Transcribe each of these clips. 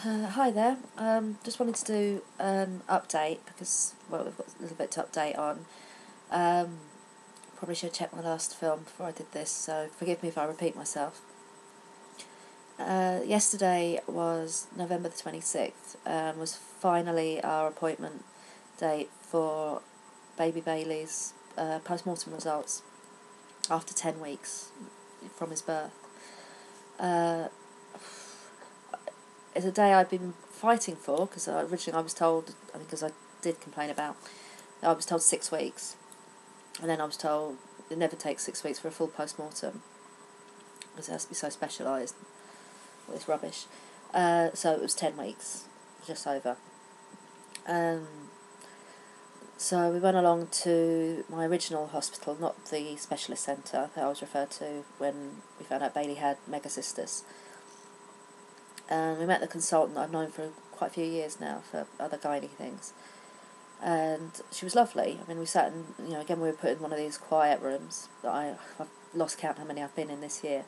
Hi there. Just wanted to do an update because, well, we've got a little bit to update on. Um, Probably should have checked my last film before I did this, so forgive me if I repeat myself. Yesterday was November the 26th, and was finally our appointment date for baby Bailey's post-mortem results after 10 weeks from his birth. It's a day I've been fighting for because originally I was told, I think because I did complain about, I was told 6 weeks, and then I was told it never takes 6 weeks for a full post-mortem because it has to be so specialised. All this rubbish. So it was 10 weeks, just over. Um, so we went along to my original hospital, not the specialist centre that I was referred to when we found out Bailey had megacystis. And we met the consultant I've known for quite a few years now for other gynae things. And she was lovely. I mean, we sat in, again, we were put in one of these quiet rooms that I've lost count how many I've been in this year.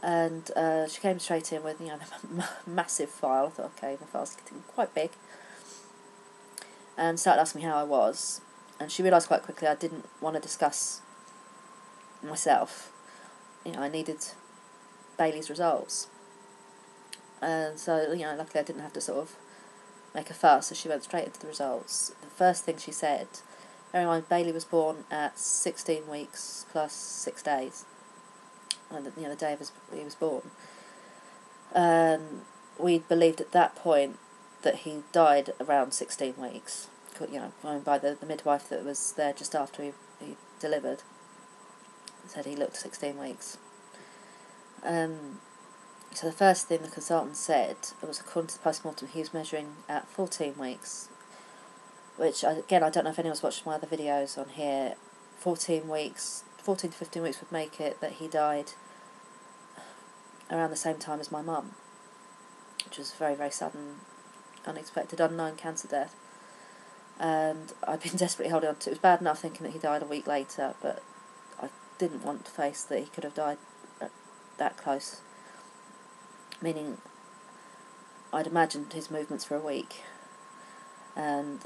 And she came straight in with, the massive file. I thought, okay, my file's getting quite big. And started asking me how I was. And she realised quite quickly I didn't want to discuss myself. I needed Bailey's results. And so, luckily I didn't have to sort of make a fuss, so she went straight into the results. The first thing she said, bear in mind, Bailey was born at 16 weeks plus 6 days. And the day he was born. We believed at that point that he died around 16 weeks. Going by the midwife that was there just after he delivered, said he looked 16 weeks. So the first thing the consultant said was, according to the post-mortem, he was measuring at 14 weeks, which, again, I don't know if anyone's watched my other videos on here. 14 to 15 weeks would make it that he died around the same time as my mum, which was very, very sudden, unexpected, unknown cancer death. And I've been desperately holding on to it. It was bad enough thinking that he died a week later, but I didn't want to face that he could have died that close. Meaning, I'd imagined his movements for a week, and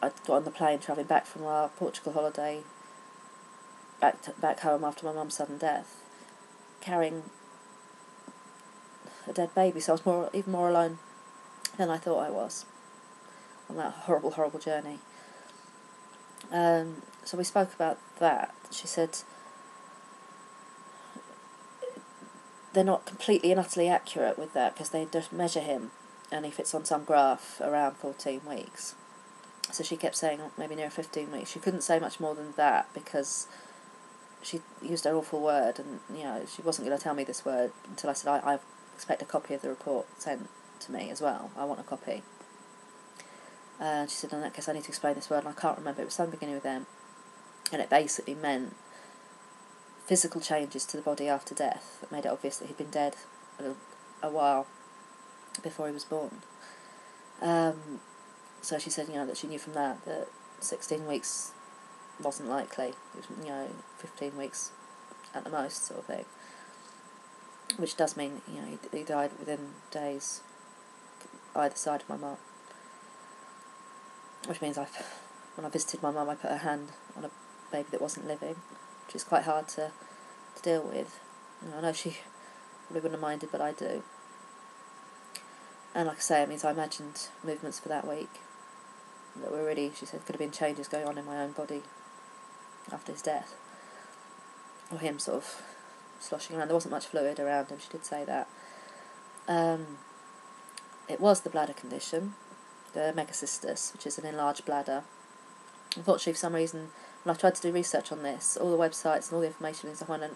I'd got on the plane travelling back from our Portugal holiday back home after my mum's sudden death, carrying a dead baby, so I was even more alone than I thought I was on that horrible, horrible journey. So we spoke about that. She said they're not completely and utterly accurate with that because they just measure him and he fits on some graph around 14 weeks. So she kept saying maybe near 15 weeks. She couldn't say much more than that because she used an awful word, and she wasn't going to tell me this word until I said I expect a copy of the report sent to me as well. I want a copy. And she said, in that case I need to explain this word, and I can't remember. It was something beginning with M, and it basically meant physical changes to the body after death that made it obvious that he'd been dead a while before he was born. So she said, that she knew from that 16 weeks wasn't likely. It was, 15 weeks at the most, sort of thing. Which does mean, he died within days either side of my mum. Which means when I visited my mum, I put her hand on a baby that wasn't living, which is quite hard to deal with. I know she probably wouldn't have minded, but I do. And like I say, it means I imagined movements for that week that were really, she said, could have been changes going on in my own body after his death, or him sort of sloshing around. There wasn't much fluid around him, she did say that. It was the bladder condition, the megacystis, which is an enlarged bladder. Unfortunately, for some reason, when I tried to do research on this, all the websites and all the information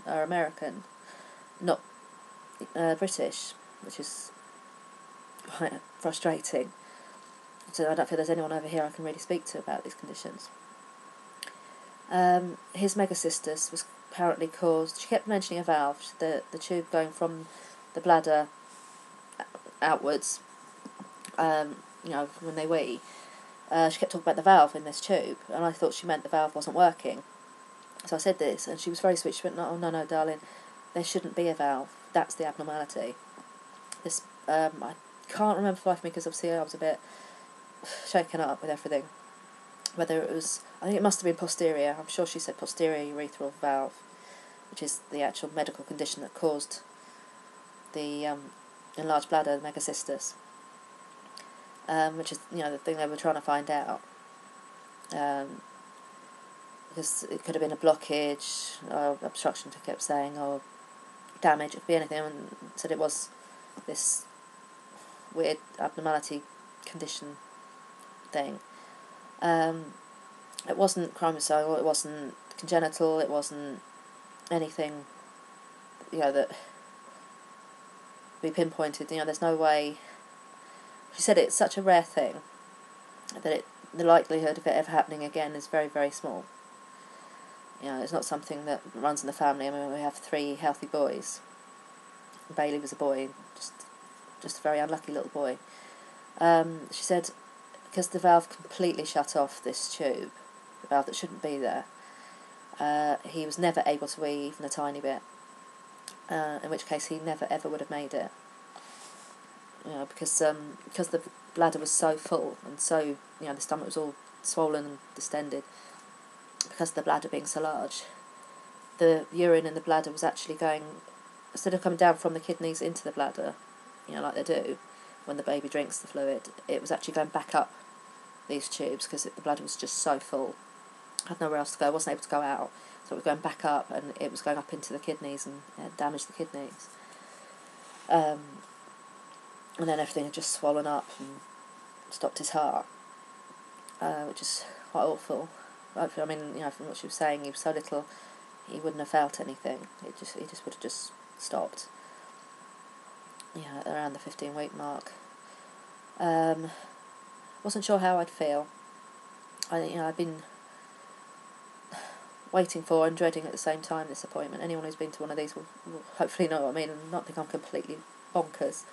are American, not British, which is quite frustrating. So I don't feel there's anyone over here I can really speak to about these conditions. His megacystis was apparently caused, she kept mentioning a valve, the tube going from the bladder outwards, when they wee. She kept talking about the valve in this tube, and I thought she meant the valve wasn't working. So I said this, and she was very sweet. She went, no, darling, there shouldn't be a valve. That's the abnormality. this, I can't remember for life of me, because obviously I was a bit shaken up with everything. Whether it was, I think it must have been posterior. I'm sure she said posterior urethral valve, which is the actual medical condition that caused the enlarged bladder, the megacystis, which is, the thing they were trying to find out. Because it could have been a blockage, or obstruction, she kept saying, or damage, it could be anything, and said it was this weird abnormality condition thing. It wasn't chromosomal, it wasn't congenital, it wasn't anything, that we pinpointed. There's no way. She said it's such a rare thing that the likelihood of it ever happening again is very, very small. It's not something that runs in the family. I mean, we have 3 healthy boys. Bailey was a boy, just a very unlucky little boy. She said, because the valve completely shut off this tube, the valve that shouldn't be there, he was never able to wee even a tiny bit, in which case he never ever would have made it. Because the bladder was so full, and so, the stomach was all swollen and distended, because of the bladder being so large, the urine in the bladder was actually going, instead of coming down from the kidneys into the bladder, like they do when the baby drinks the fluid, it was actually going back up these tubes, because the bladder was just so full, had nowhere else to go, wasn't able to go out, so it was going back up, and it was going up into the kidneys and damaged the kidneys. And then everything had just swollen up and stopped his heart, which is quite awful. I mean, from what she was saying, he was so little, he wouldn't have felt anything. He just would have just stopped. Around the 15-week mark. Wasn't sure how I'd feel. I'd been waiting for and dreading at the same time this appointment. Anyone who's been to one of these will hopefully know what I mean, and not think I'm completely bonkers,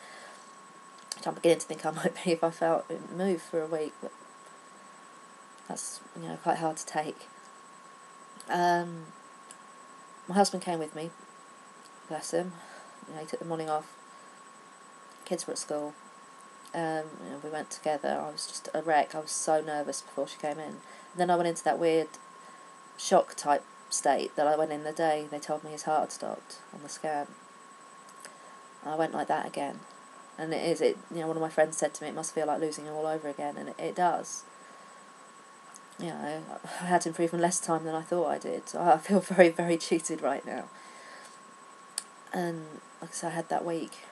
which I'm beginning to think I might be if I felt it move for a week, but that's quite hard to take. My husband came with me, bless him. He took the morning off. Kids were at school. We went together. I was just a wreck. I was so nervous before she came in. And then I went into that weird shock type state that I went in the day they told me his heart had stopped on the scan. I went like that again. And one of my friends said to me, it must feel like losing him all over again, and it does. I had him for even less time than I thought I did. I feel very, very cheated right now. And like I said, I had that week,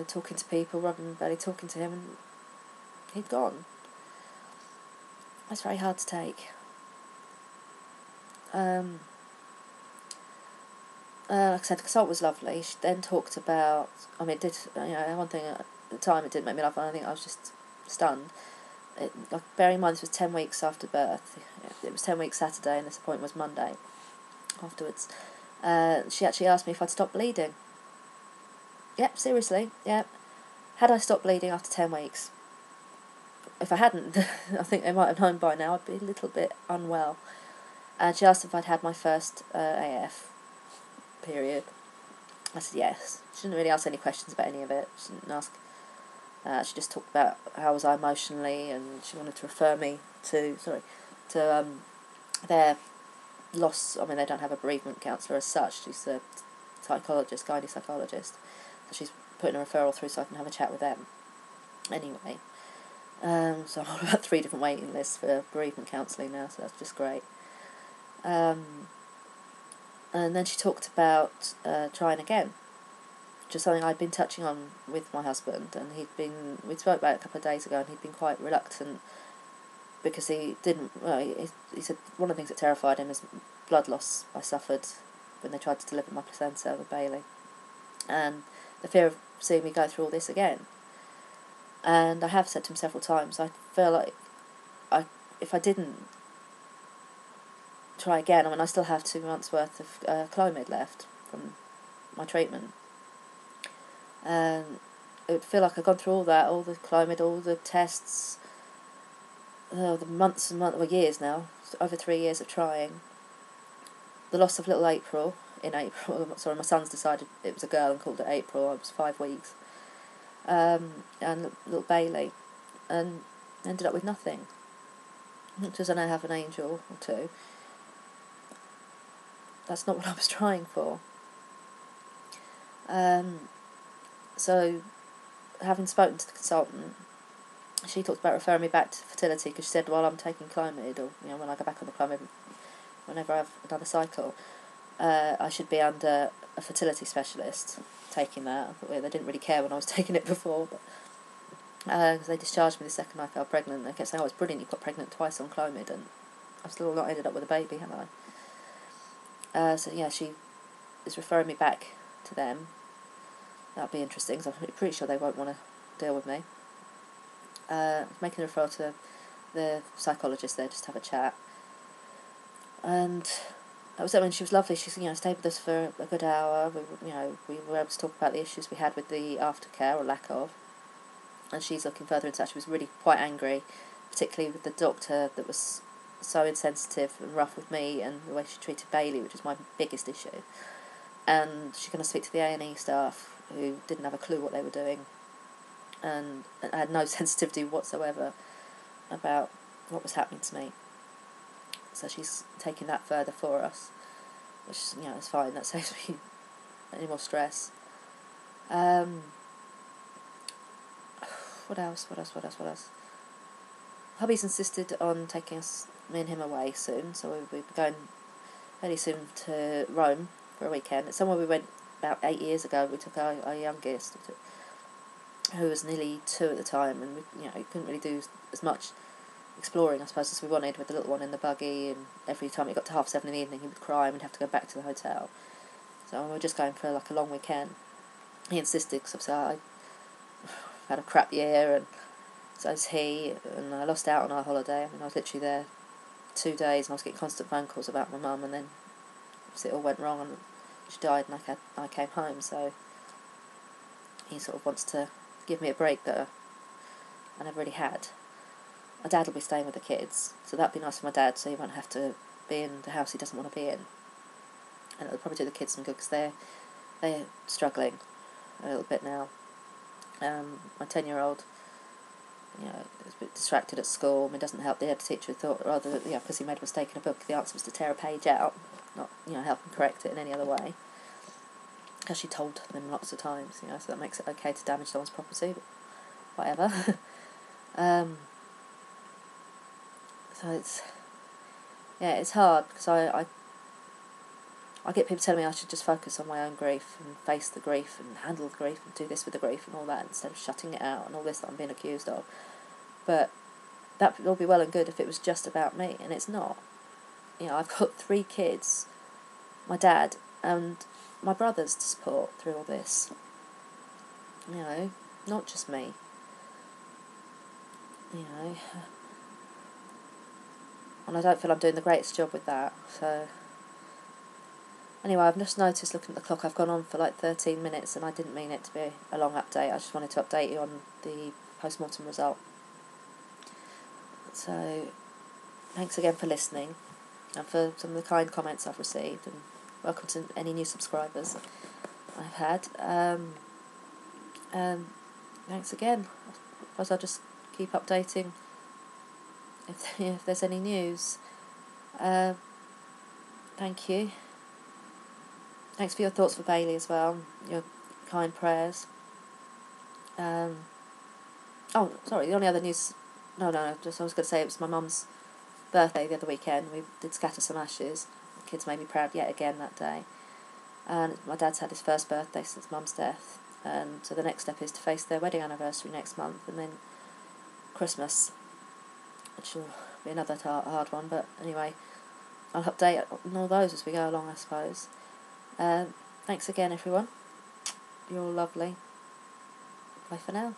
talking to people, rubbing my belly, talking to him, and he'd gone. That's very hard to take. Like I said, the consult was lovely. She then talked about, it did, one thing at the time, it didn't make me laugh, and I think I was just stunned. Bearing in mind this was 10 weeks after birth. It was 10 weeks Saturday, and this appointment was Monday afterwards. She actually asked me if I'd stopped bleeding. Yep, seriously, yep. Had I stopped bleeding after 10 weeks? If I hadn't, I think they might have known by now, I'd be a little bit unwell. And she asked if I'd had my first AF period. I said yes. She didn't really ask any questions about any of it. She didn't ask. She just talked about how was I emotionally, and she wanted to refer me to their loss. I mean, they don't have a bereavement counsellor as such. She's a psychologist, gynae psychologist. So she's putting a referral through so I can have a chat with them. Anyway, so I'm on about 3 different waiting lists for bereavement counselling now, so that's just great. And then she talked about trying again, just something I'd been touching on with my husband, and we spoke about it a couple of days ago, and he'd been quite reluctant because he said one of the things that terrified him is blood loss I suffered when they tried to deliver my placenta with Bailey, and the fear of seeing me go through all this again. And I have said to him several times, I feel like if I didn't try again, I still have 2 months worth of Clomid left from my treatment, and it would feel like I've gone through all that, all the Clomid, all the tests, the months and years now, over 3 years of trying, the loss of little April, in April. Sorry, my son's decided it was a girl and called it April. I was 5 weeks. And little Bailey, and ended up with nothing. Because I now have an angel or two. That's not what I was trying for. So, having spoken to the consultant, she talked about referring me back to fertility, because she said, well, I'm taking Clomid, or when I go back on the Clomid, whenever I have another cycle, I should be under a fertility specialist taking that. They didn't really care when I was taking it before, but because they discharged me the second I fell pregnant. They kept saying, oh, it's brilliant, you've got pregnant twice on Clomid, and I've still not ended up with a baby, have I? So yeah, she is referring me back to them. That'll be interesting, because I'm pretty sure they won't want to deal with me. Making a referral to the psychologist there just to have a chat. And that was it. When she was lovely. She stayed with us for a good hour. We were able to talk about the issues we had with the aftercare, or lack of. And she's looking further into that. She was really quite angry, particularly with the doctor that was so insensitive and rough with me, and the way she treated Bailey, which is my biggest issue. And she's going to speak to the A&E staff, who didn't have a clue what they were doing, and had no sensitivity whatsoever about what was happening to me. So she's taking that further for us, which is fine. That saves me any more stress. What else? Hubby's insisted on taking me and him away soon, so we'll be going fairly soon to Rome for a weekend. It's somewhere we went about 8 years ago. We took our youngest, who was nearly 2 at the time, and we couldn't really do as much exploring, I suppose, as we wanted, with the little one in the buggy, and every time it got to 7:30 in the evening he would cry and we'd have to go back to the hotel. So we were just going for like a long weekend. He insisted, because obviously I had a crap year, and so was he, and I lost out on our holiday. I was literally there 2 days, and I was getting constant phone calls about my mum, and then obviously it all went wrong and she died, and I came home. So he sort of wants to give me a break that I never really had. My dad will be staying with the kids, so that'd be nice for my dad, so he won't have to be in the house he doesn't want to be in. And it'll probably do the kids some good, because they're struggling a little bit now. My 10-year-old, is a bit distracted at school. It doesn't help. The head teacher thought rather that, because he made a mistake in a book, the answer was to tear a page out, not help him correct it in any other way. Because she told them lots of times, so that makes it okay to damage someone's property, but whatever. So it's hard, because I get people telling me I should just focus on my own grief and face the grief and handle the grief and do this with the grief and all that, instead of shutting it out and all this that I'm being accused of. But that would all be well and good if it was just about me, and it's not. I've got 3 kids, my dad, and my brothers to support through all this. Not just me. And I don't feel I'm doing the greatest job with that. So anyway, I've just noticed, looking at the clock, I've gone on for like 13 minutes, and I didn't mean it to be a long update. I just wanted to update you on the post-mortem result. So thanks again for listening, and for some of the kind comments I've received, and welcome to any new subscribers I've had. Thanks again. I suppose I'll just keep updating if there's any news. Thank you. Thanks for your thoughts for Bailey as well, your kind prayers. Oh, sorry, the only other news... No, just I was going to say it was my mum's birthday the other weekend. We did scatter some ashes. The kids made me proud yet again that day. And my dad's had his first birthday since mum's death. And so the next step is to face their wedding anniversary next month, and then Christmas, which will be another hard one. But anyway, I'll update on all those as we go along, I suppose. Thanks again, everyone. You're all lovely. Bye for now.